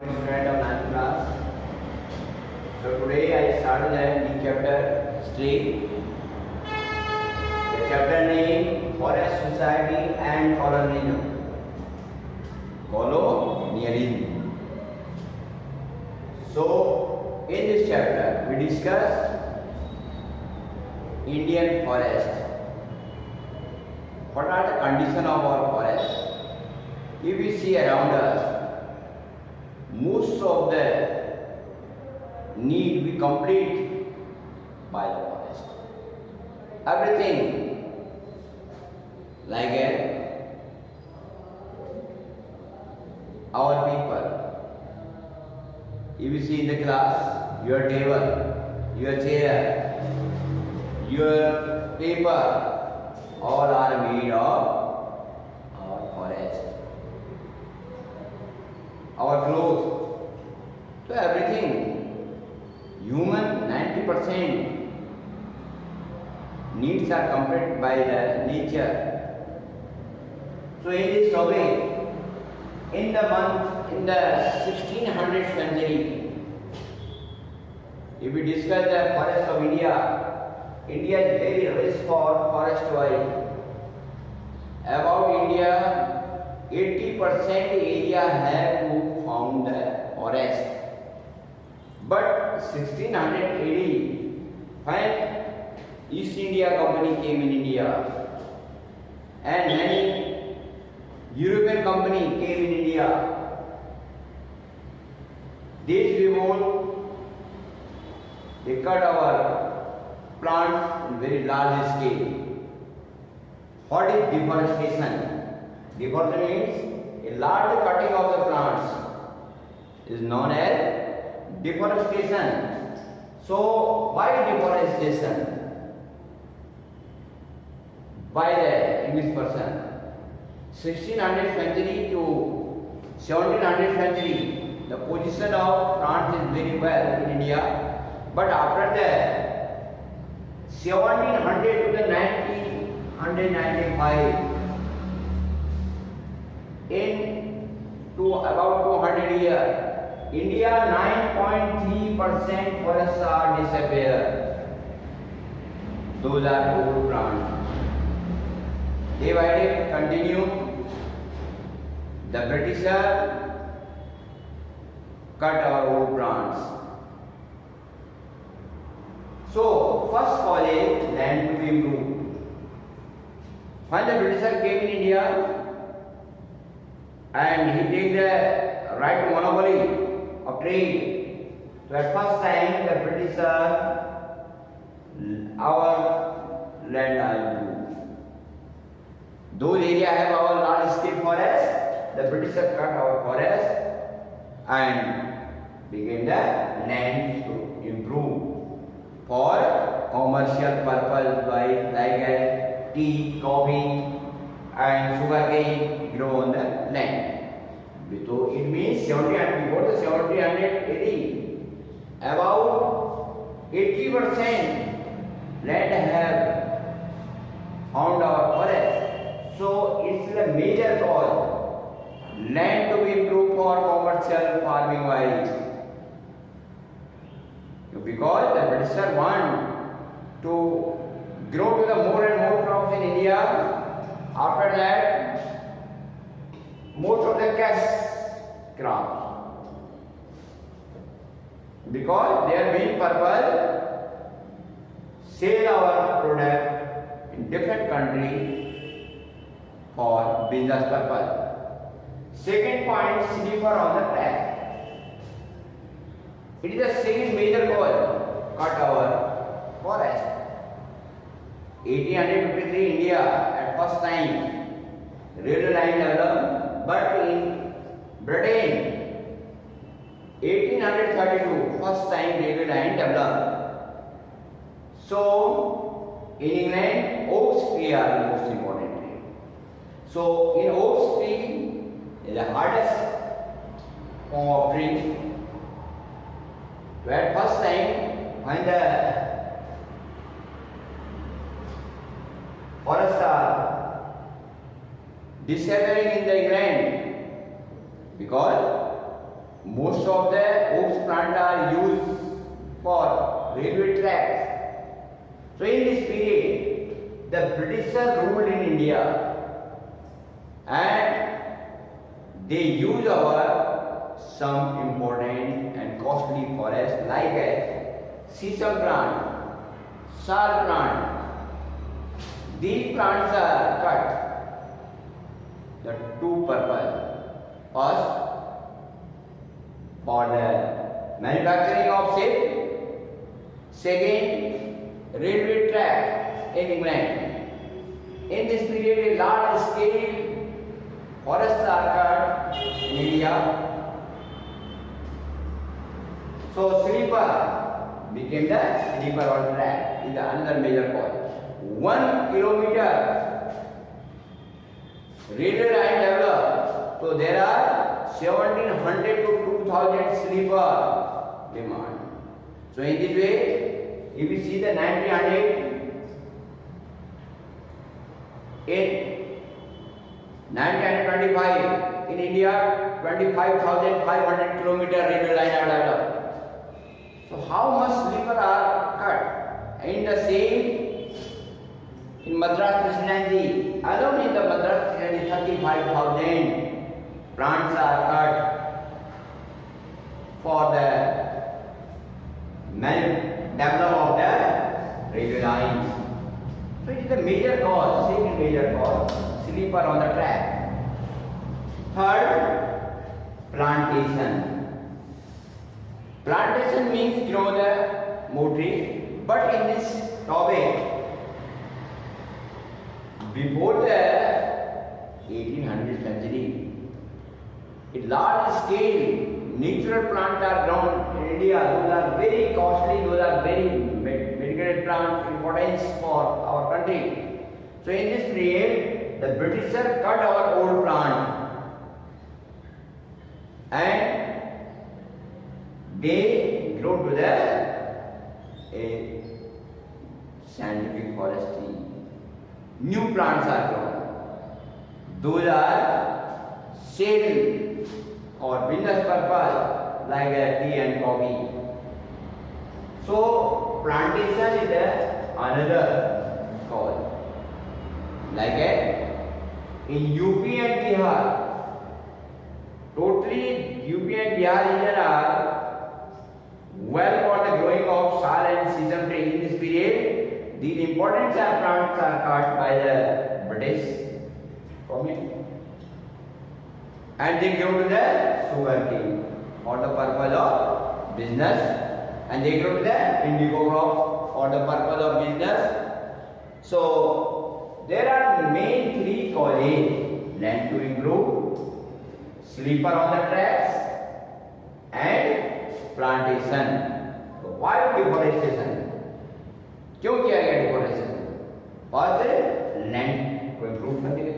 Student of 9th class. So today I started the new chapter history. The chapter name Forest Society and Colonialism. Colonialism. So in this chapter we discuss Indian forest. What are the conditions of our forest? If we see around us, most of the need we complete by the forest. Everything like our people. If you see in the class, your table, your chair, your paper, all are made of our forest. Our clothes, so everything, human 90% needs are completed by the nature. So in this topic, in the 1600th century, if we discuss the forest of India, India is very rich for forest wise. About India, 80% area have to found the forest. But 1680, when East India Company came in India and many European company came in India, these revolt, they cut our plants in very large scale. What is deforestation? Deforestation means a large cutting of the plants is known as deforestation. So why deforestation? By the English person. 1600th century to 1700th century, the position of plants is very well in India. But after that, 1700 to the 1995, in to about 200 years, India 9.3% forests are disappeared. Those are old plants. Day by day continue. The Britisher cut our old plants. So first college land to be improved. When the Britisher came in India, and he take the right monopoly of trade. So at first time the British our land are improved. Those areas have our large scale forest, the British cut our forest and began the land to improve for commercial purpose like tea, coffee and sugarcane grow on the land. So it means 1700, before the 1780, about 80% land have found our forest. So it's the major cause. Land to be improved for commercial farming wise. Because the British want to grow to the more and more crops in India. After that, most of the cash crops, because their main purpose sell our product in different country for business purpose. Second point, sleeper on the track. It is the second major cause cut our forest. 1853 India at first time railway line developed, but in Britain 1832 first time railway line developed. So in England oak tree are most important. So in oak tree is the hardest form of tree. So at first time when the forests are disappearing in the England because most of the oaks plant are used for railway tracks. So in this period, the Britishers ruled in India and they use our some important and costly forests like sesame plant, sal plant. These plants are cut. The two purpose. First, for the manufacturing of ship. Second, railway track in England. In this period, a large scale forests are cut in India. So sleeper became the sleeper on track is the another major point. 1 kilometer railway line developed. So there are 1700 to 2000 sleeper demand. So in this way, if you see the 1900 in 1925 in India, 25,500 kilometer railway line are developed. So how much sleeper are cut? In the same in Madras Presidency, alone in the Madras Presidency, 35,000 plants are cut for the development of the railway lines. So it is a major cause, second major cause, sleeper on the track. Third, plantation. Plantation means grow the more trees, but in this topic, before the 1800th century, a large scale natural plants are grown in India. Those are very costly, those are very medicated plant importance for our country. So in this period, the Britishers cut our old plant and they grow to the scientific forestry. New plants are grown. Those are sale or business purpose like tea and coffee. So plantation is another cause. Like in UP and Bihar, totally UP and Bihar region are well for the growing of sal and sesame tree. In this period, these important sal plants are cut by the British government and they grow to the sugar cane for the purpose of business, and they grow to the indigo crop for the purpose of business. So there are main three causes: land to improve, sleeper on the tracks, and plantation. So why deforestation? क्यों किया गया deforestation? First, land को improve करने के लिए,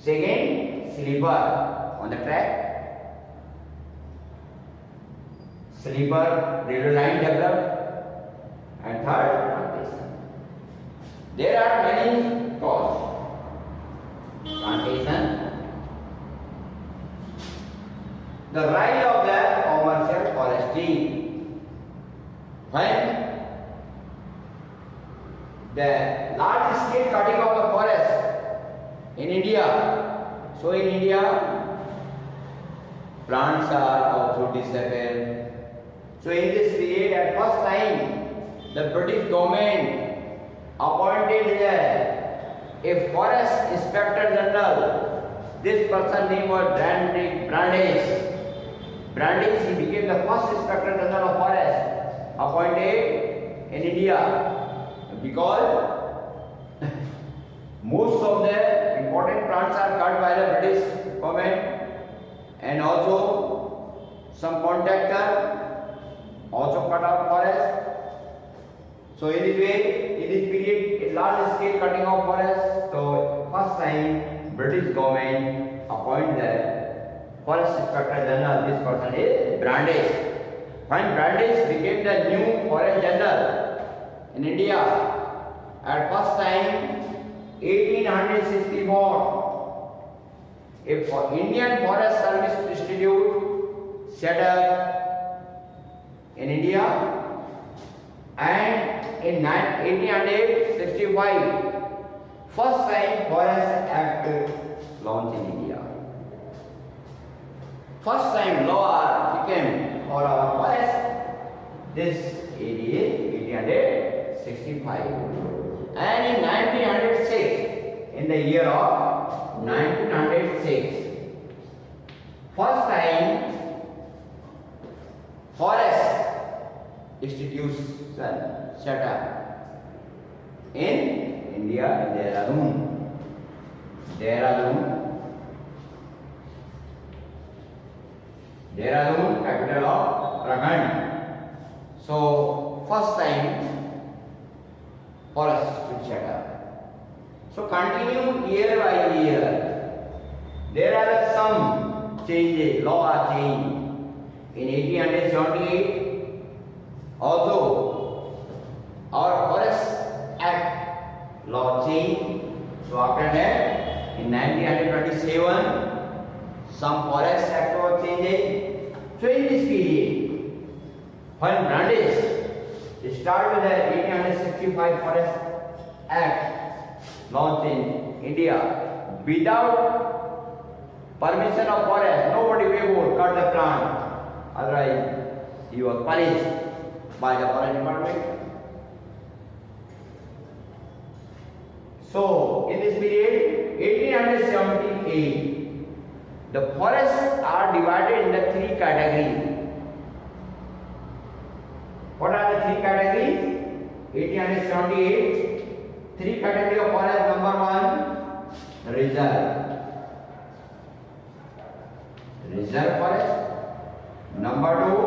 second, sleeper on the track, sleeper railway line develop, and third, plantation. There are many cause. Plantation, the rise of the commercial forestry. When the large scale cutting of the forest in India, so in India plants are also disappeared. So in this period, at first time, the British government appointed a forest inspector general. This person name was Brandeis. Brandeis, he became the first inspector general of forest appointed in India, because most of the important plants are cut by the British government, and also some contractor also cut out forest. So in this way, in this period, a large scale cutting of forest. So first time British government appoint the forest inspector general. This person is Brandeis. When Brandeis became the new forest general in India, at first time 1864, a Indian Forest Service Institute set up in India, and in 1865 first time Forest Act launched in India. First time law became for our forest. This is 1865, and in 1906, in the year of 1906, first time Forest institution set up in India, Dehradun, capital of Uttarakhand. So first time Forest institute set up. So continue year by year. There are some changes, law change. In 1878, although our Forest Act law changed, so after that, in 1927, some Forest Act was changed. So in this period, when British started with the 1865 Forest Act launched in India, without permission of forest, nobody will cut the plant. Otherwise, he was punished by the forest department. So, in this period, 1878, the forests are divided into three categories. What are the three categories? 1878, three categories of forest. Number one, reserve forest. Number two,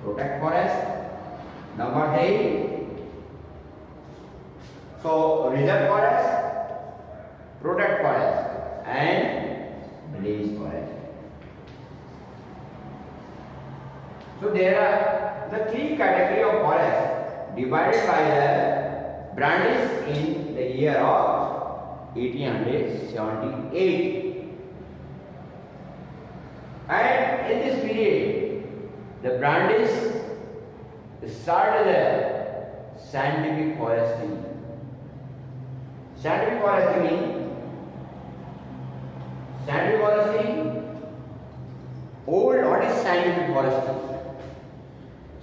protect forest. Number three, so reserve forest, protect forest, and release forest. So there are the three categories of forest divided by the British in the year of 1878. And in this period, the British started the scientific forestry. Scientific forestry, old, what is scientific forestry?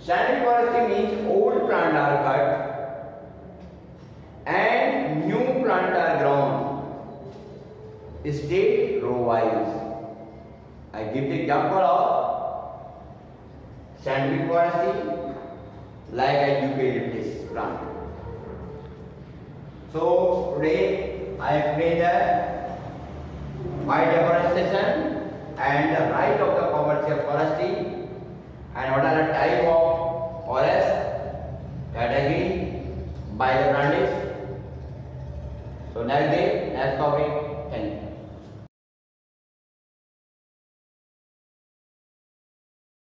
Scientific forestry means old plants are cut and new plants are grown, state row wise. I give the example of scientific forestry like a eucalyptus plant. So today I explain the why deforestation and the right of the commercial forestry and what are the type of forest category by the British. So next day, next topic.